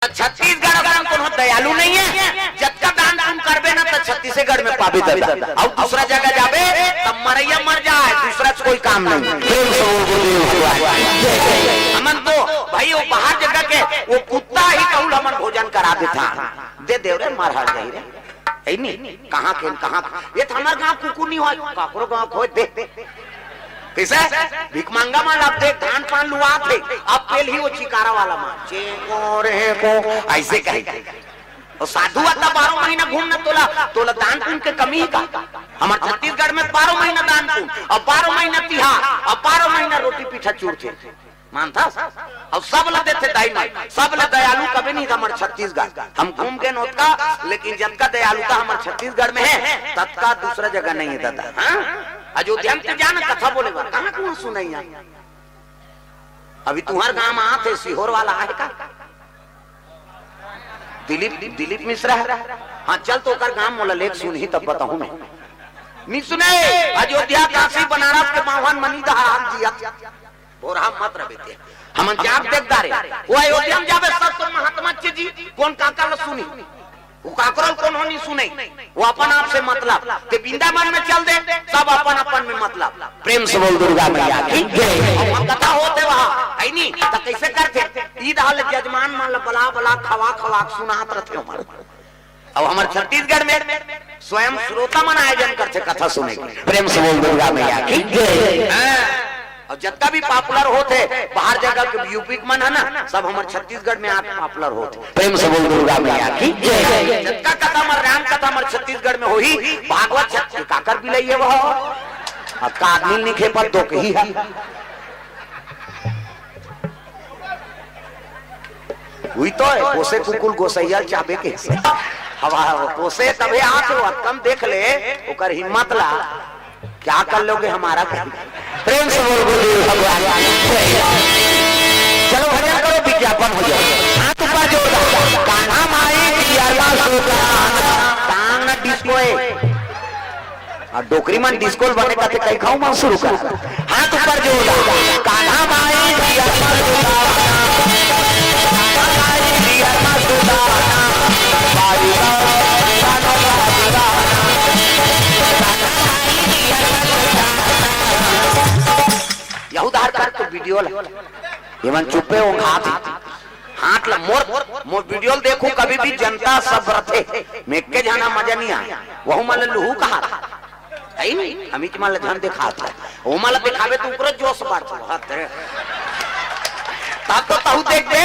छत्तीसगढ़ अगर हमको दयालु नहीं है, जब का दान तुम करबे ना तो छत्तीसगढ़ में पाबे दादा, और दूसरा जगह जाबे तब मरैया मर जाए, दूसरा कोई काम नहीं। हमन तो भाई वो बाहर जगह के वो कुत्ता ही कहूँ हमन भोजन करा देता, दे दे रे मार जाई रे नहीं कहाँ के कहाँ ये हमारे गाँव कुकुर नहीं हो काकरो गाँव खोज दे कैसे भिक मांगा माल आप देख धान पान लुआ थे अब पेल ही वो चिकारा वाला माल चेको रे को ऐसे कहे और साधु आता 12 महीना घूमना तोला दान पुण्य के कमी ही का। हमारे छत्तीसगढ़ में 12 महीना दान पुण्य और 12 महीना तिहार और 12 महीना रोटी पीठा चूर थे मानता और सब ला देते दाइना, सब ला दयालु कभी नहीं था हमारे छत्तीसगढ़। हम घूम के नोटका लेकिन जब का दयालुता हमारे छत्तीसगढ़ में है तब का दूसरा जगह नहीं है दादा। अयोध्या में जाना कथा बोले कहाँ कौन सुनाई अभी तुम्हारे गांव में आते सीहोर वाला है का दिलीप मिश्रा है। हाँ चल तो कर गांव मोला लेख सुन ही तब बताऊं मैं नहीं सुने। अयोध्या काशी बनारस के बावन मनी दहा और हम मत रहे हम जाब देखता रहे वो अयोध्या में जावे सब तो महात्मा जी कौन काका ला सुनी वो काकरल कौन होनी सुने वो अपन आप से मतलब के वृंदावन में चल दे सब अपन अपन में मतलब। प्रेम से बोल दुर्गा मैया की जय। कथा होते वहाँ है नहीं तो कैसे करते ईद हाल जजमान मान बला बला खवा खवा सुनात रहते हमारे। अब हमारे छत्तीसगढ़ में स्वयं श्रोता मन आयोजन करते कथा सुने की। प्रेम से बोल दुर्गा मैया की जय। और जितना भी पॉपुलर होते बाहर जगह के यूपी मन है ना सब हमारे छत्तीसगढ़ में आके पॉपुलर होते। प्रेम से बोल दुर्गा मैया की जय। जितना कथा हमारे राम कथा हमारे छत्तीसगढ़ में हुई भागवत काकर भी लइए वह कागनी लिखे पर तो कही है हुई तो है पोसे कुकुल गोसैया चाबे के हवा पोसे तबे आके कम देख ले ओकर हिम्मत ला क्या कर लोगे हमारा। प्रेम से बोल भगवान चलो भजन करो विज्ञापन हो जाए हाथ ऊपर जोड़ कान्हा माई कांग डिस्को और डोकरी मन डिस्को बने का कई खाऊं मैं शुरू कर हाथ ऊपर जोड़ कान्हा माई उधार कर तो वीडियो एवं चुपे वो हाथ ला मोर वीडियो देखो कभी भी जनता सब रथे मेक के जाना मजा नहीं आया वह माल लुहू कहा है नहीं हम की माल ध्यान दिखा था वो माल दिखावे तो ऊपर जोश बढ़ता तब तो तहु देख दे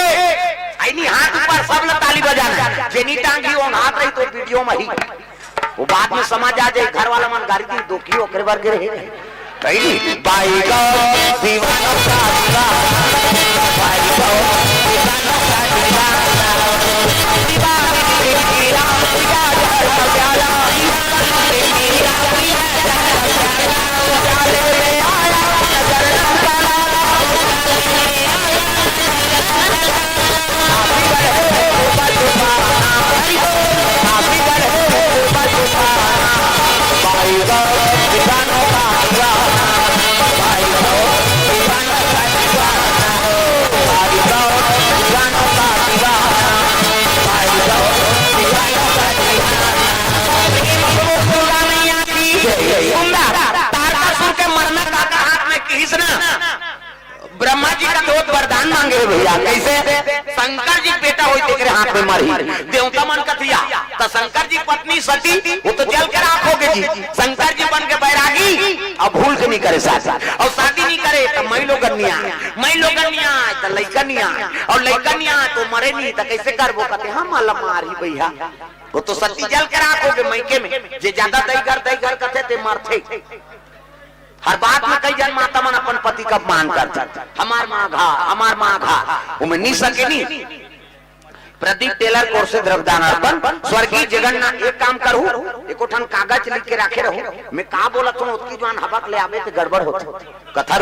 आई नहीं हाथ ऊपर सब ला ताली बजाना जेनी टांगी वो हाथ रही तो वीडियो में ही वो बाद में समझ आ जाए घर वाला मन गाड़ी दी दो की ओकरे बार गिरे कहीं बाई का दीवाना सा बाई का दीवाना सा ब्रह्मा जी का दो वरदान मांगे भैया कैसे शंकर जी बेटा हुई देख रहे हाथ में मारी देवता मन कथिया तो शंकर जी पत्नी सती वो तो जल के राख हो गए जी शंकर जी बन के बैरागी अब भूल से नहीं करे शादी और शादी नहीं करे तो मैं लोग तो लड़का नहीं आए और लड़का नहीं आए तो मरे नहीं तो कैसे कर वो कहते हम अलग मारी भैया वो तो सती जल के राख हो गए मैके में जे ज्यादा दई घर कथे ते मरते हर बात में कई जन माता मन अपन पति का मान करते हमार माँ घा उमें नहीं सके नहीं। प्रदीप टेलर कोर्स से द्रव्यदान अर्पण स्वर्गीय जगन्नाथ एक काम करूं एक कागज लिख के रखे रहूं मैं का बोला तुम उसकी जवान हबक ले आवे तो गड़बड़ होती कथा